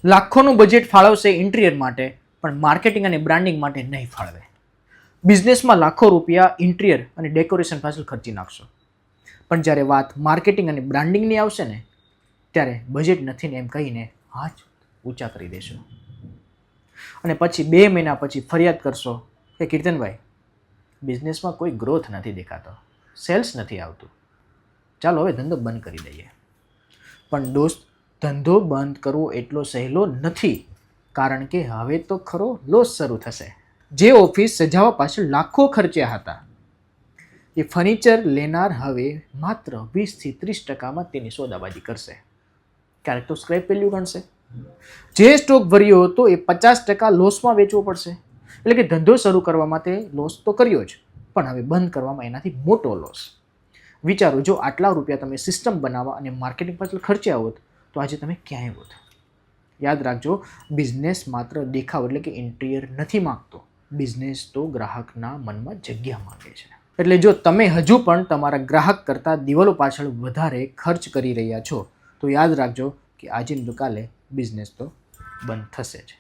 લાખોનું budget ફાળવશે interior માટે, પણ marketing અને બ્રાન્ડિંગ માટે નહીં ફાળવે. બિઝનેસમાં લાખો રૂપિયા ઇન્ટિરિયર અને ડેકોરેશન પાછળ ખર્ચી નાખશો, પણ જ્યારે વાત માર્કેટિંગ અને બ્રાન્ડિંગની આવશે ને, ત્યારે બજેટ નથી ને એમ કહીને હાથ ઊંચા કરી દેશો. અને પછી 2 મહિના પછી ફરિયાદ કરશો કે કીર્તનભાઈ, બિઝનેસમાં કોઈ ગ્રોથ નથી દેખાતો, સેલ્સ નથી આવતું, ચાલો હવે ધંધો બંધ કરી દઈએ. પણ દોસ્ત, ધંધો બંધ કરવો એટલો સહેલો નથી, કારણ કે હવે તો ખરો લોસ શરૂ થશે. જે ઓફિસ સજાવવા પાછળ લાખો ખર્ચ્યા હતા, એ ફર્નિચર લેનાર હવે માત્ર 20 થી 30% તેની સોદાબાજી કરશે. ક્યારેક તો સ્ક્રેપ વેલ્યુ ગણશે. જે સ્ટોક ભર્યો હતો એ 50% લોસમાં વેચવો પડશે. એટલે કે ધંધો શરૂ કરવા માટે લોસ તો કર્યો જ, પણ હવે બંધ કરવામાં એનાથી મોટો લોસ. વિચારો, જો આટલા રૂપિયા તમે સિસ્ટમ બનાવવા અને માર્કેટિંગ પાછળ ખર્ચ્યા હોત તો આજે તમે ક્યાંય હોત. યાદ રાખજો, બિઝનેસ માત્ર દેખાવ એટલે કે ઇન્ટિરિયર નથી માંગતો. બિઝનેસ તો ગ્રાહકના મનમાં જગ્યા માંગે છે. એટલે જો તમે હજુ પણ તમારા ગ્રાહક કરતાં દિવાલો પાછળ વધારે ખર્ચ કરી રહ્યા છો, તો યાદ રાખજો કે આજે કાલે બિઝનેસ તો બંધ થશે જ.